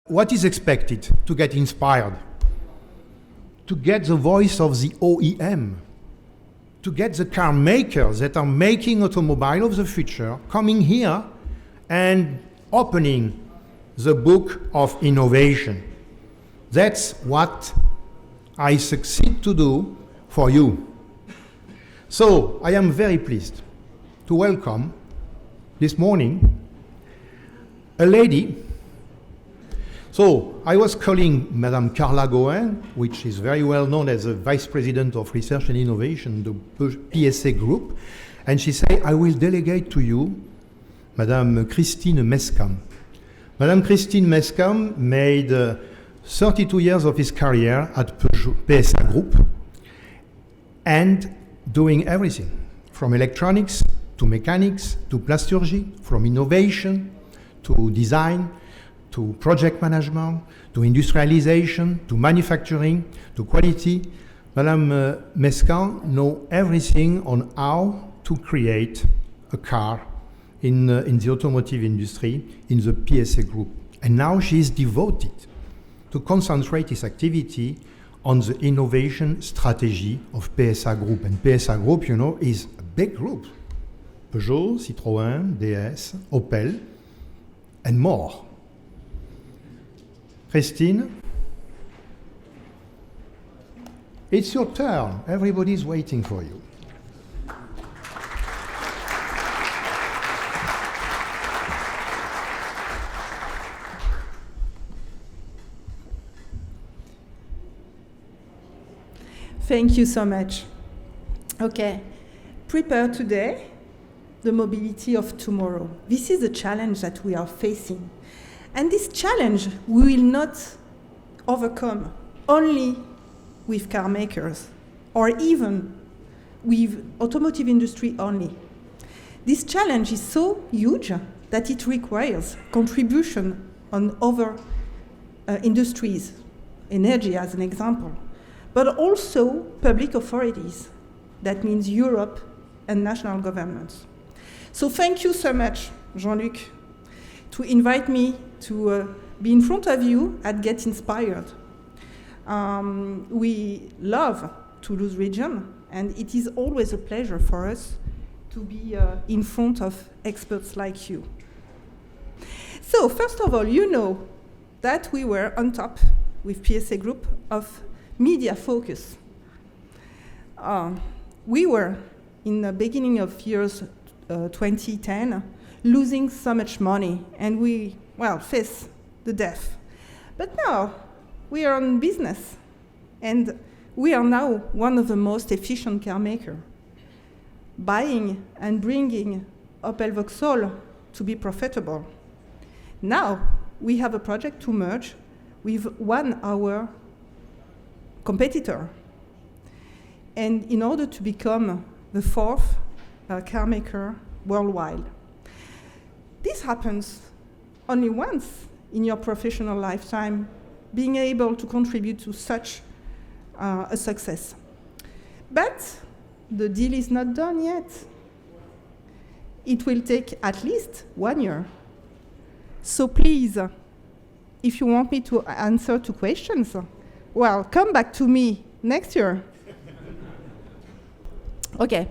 what is expected to get inspired? To get the voice of the OEM, to get the car makers that are making automobile of the future coming here and opening the book of innovation. That's what I succeed to do for you. So I am very pleased to welcome this morning a lady. So I was calling Madame Carla Goen, which is very well known as the Vice President of Research and Innovation, the PSA Group, and she said, I will delegate to you Madame Christine Mescam. Madame Christine Mescam made 32 years of his career at PSA Group and doing everything from electronics to mechanics to plasturgy, from innovation to design to project management to industrialization to manufacturing to quality. Madame Mescam knows everything on how to create a car in the automotive industry in the PSA Group. And now she is devoted to concentrate his activity on the innovation strategy of PSA Group. And PSA Group, you know, is a big group. Peugeot, Citroën, DS, Opel, and more. Christine, it's your turn. Everybody's waiting for you. Thank you so much. Okay, prepare today the mobility of tomorrow. This is the challenge that we are facing. And this challenge we will not overcome only with car makers or even with automotive industry only. This challenge is so huge that it requires contribution on other industries, energy as an example, but also public authorities. That means Europe and national governments. So thank you so much, Jean-Luc, to invite me to be in front of you and get inspired. We love Toulouse region, and it is always a pleasure for us to be in front of experts like you. So first of all, you know that we were on top with PSA Group of media focus. We were, in the beginning of years 2010, losing so much money, and we, faced the death. But now, we are in business, and we are now one of the most efficient car makers, buying and bringing Opel Vauxhall to be profitable. Now, we have a project to merge with our competitor. And in order to become the fourth car maker worldwide. This happens only once in your professional lifetime, being able to contribute to such a success. But the deal is not done yet. It will take at least 1 year. So please, if you want me to answer to questions, come back to me next year. Okay.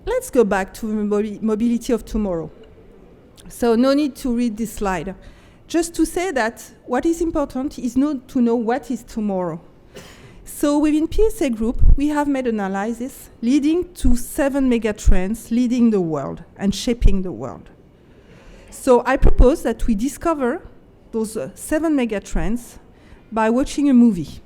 Let's go back to the mobility of tomorrow. So no need to read this slide. Just to say that what is important is not to know what is tomorrow. So within PSA Group, we have made an analysis leading to 7 megatrends leading the world and shaping the world. So I propose that we discover those 7 megatrends by watching a movie.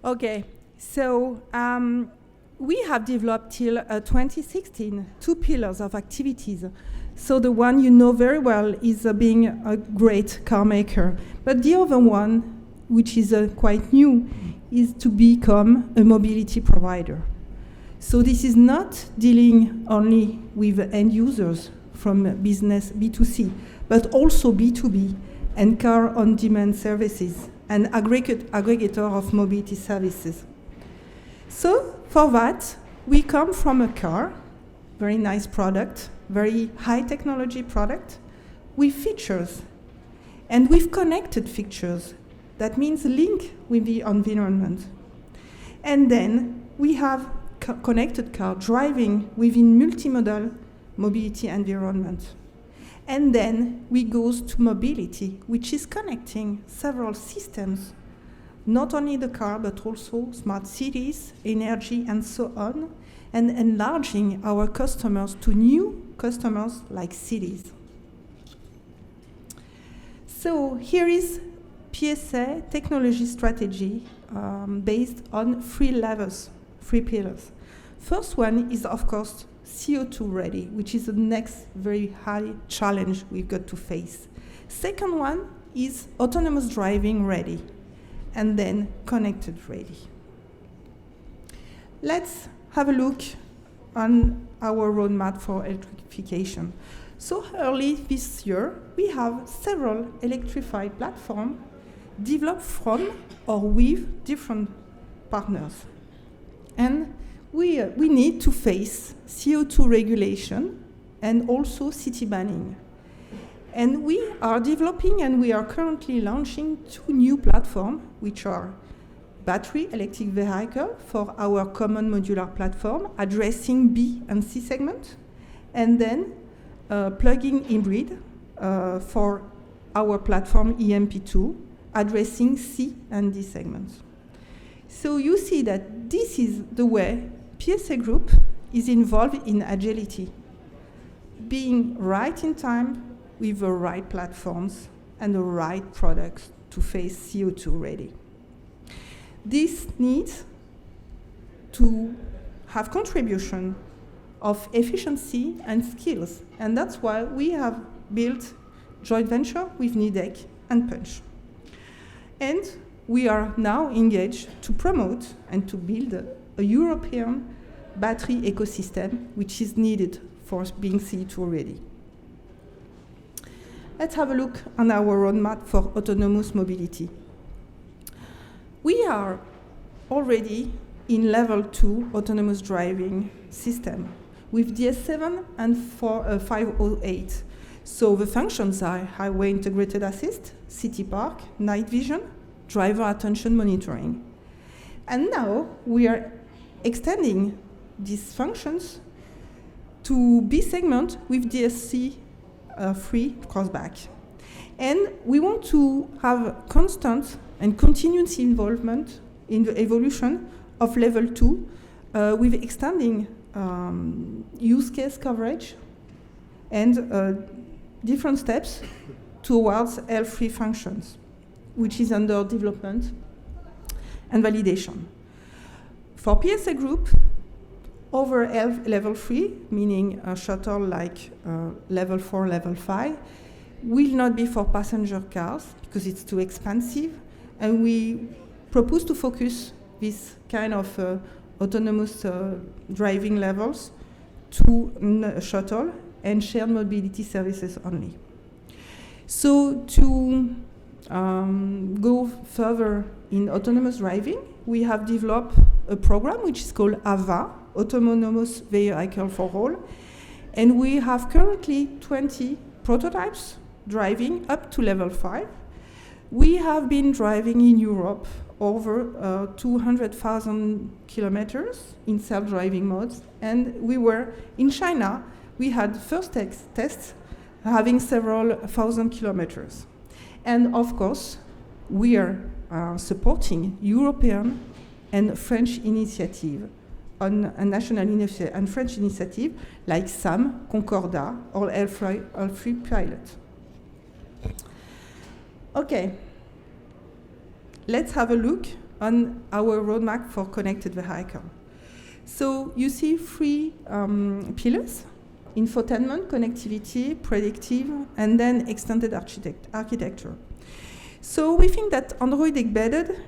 Okay, so we have developed till 2016 two pillars of activities. So the one you know very well is being a great car maker. But the other one, which is quite new, is to become a mobility provider. So this is not dealing only with end users from business B2C, but also B2B and car on-demand services and aggregator of mobility services. So for that, we come from a car, very nice product, very high technology product, with features and with connected features. That means link with the environment. And then we have connected car driving within multimodal mobility environment. And then we go to mobility, which is connecting several systems, not only the car, but also smart cities, energy, and so on, and enlarging our customers to new customers like cities. So here is PSA technology strategy based on three pillars. First one is, of course, CO2 ready, which is the next very high challenge we've got to face. Second one is autonomous driving ready, and then connected ready. Let's have a look on our roadmap for electrification. So early this year, we have several electrified platforms developed from or with different partners. And we need to face CO2 regulation and also city banning. And we are developing and we are currently launching two new platforms, which are battery electric vehicle for our common modular platform, addressing B and C segment, and then plug-in hybrid for our platform EMP2, addressing C and D segments. So you see that this is the way PSA Group is involved in agility, being right in time with the right platforms and the right products to face CO2 ready. This needs to have contribution of efficiency and skills, and that's why we have built joint venture with Nidec and Punch. And we are now engaged to promote and to build a European battery ecosystem, which is needed for being CO2 ready. Let's have a look on our roadmap for autonomous mobility. We are already in level 2 autonomous driving system with DS7 and 508. So the functions are highway integrated assist, city park, night vision, driver attention monitoring. And now we are extending these functions to B segment with DSC 3 crossback. And we want to have constant and continuous involvement in the evolution of level 2 with extending use case coverage and different steps towards L3 functions, which is under development and validation. For PSA Group, over level 3, meaning a shuttle like level 4, level 5, will not be for passenger cars because it's too expensive, and we propose to focus this kind of autonomous driving levels to shuttle and shared mobility services only. So to go further in autonomous driving, we have developed a program which is called AVA, Autonomous Vehicle for All, and we have currently 20 prototypes driving up to level 5. We have been driving in Europe over 200,000 kilometers in self-driving modes, and we were in China. We had first tests having several thousand kilometers. And of course, we are supporting European and French initiative on a national initiative and French initiative like SAM, Concordat, or L3 Pilot. Okay, let's have a look on our roadmap for connected vehicle. So you see three pillars: infotainment, connectivity, predictive, and then extended architecture. So we think that Android embedded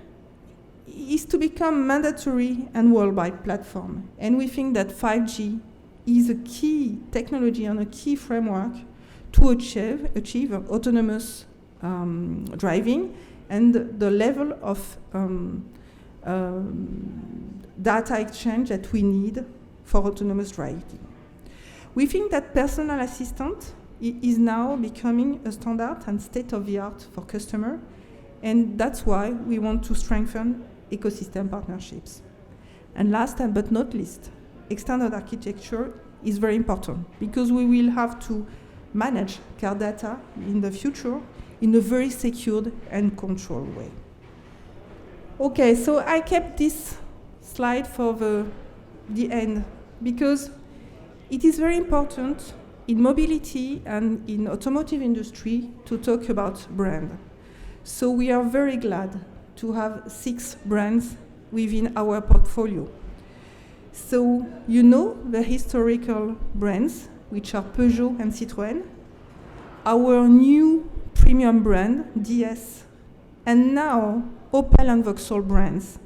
is to become mandatory and worldwide platform. And we think that 5G is a key technology and a key framework to achieve autonomous driving and the level of data exchange that we need for autonomous driving. We think that personal assistant is now becoming a standard and state-of-the-art for customer, and that's why we want to strengthen ecosystem partnerships. And last but not least, extended architecture is very important because we will have to manage car data in the future in a very secured and controlled way. Okay, so I kept this slide for the end because it is very important in mobility and in automotive industry to talk about brand. So we are very glad to have 6 brands within our portfolio. So you know the historical brands, which are Peugeot and Citroën, our new premium brand, DS, and now Opel and Vauxhall brands,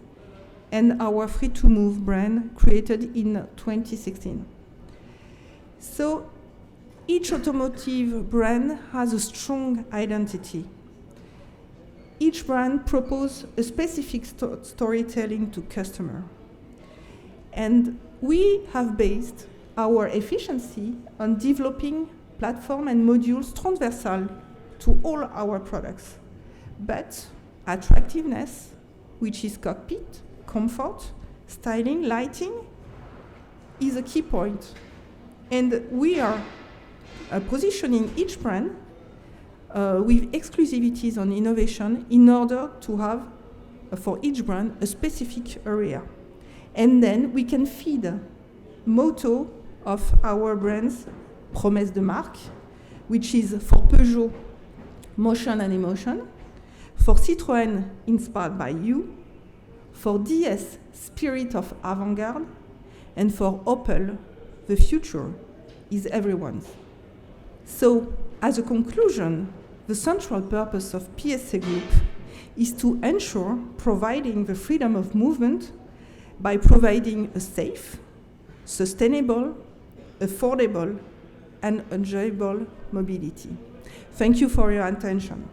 and our Free2Move brand created in 2016. So each automotive brand has a strong identity. Each brand proposes a specific storytelling to customer. And we have based our efficiency on developing platform and modules transversal to all our products. But attractiveness, which is cockpit, comfort, styling, lighting, is a key point. And we are positioning each brand with exclusivities on innovation in order to have, for each brand, a specific area. And then we can feed the motto of our brands, Promesse de Marque, which is for Peugeot, motion and emotion, for Citroën, inspired by you, for DS, spirit of avant-garde, and for Opel, the future is everyone's. So, as a conclusion, the central purpose of PSA Group is to ensure providing the freedom of movement by providing a safe, sustainable, affordable, and enjoyable mobility. Thank you for your attention.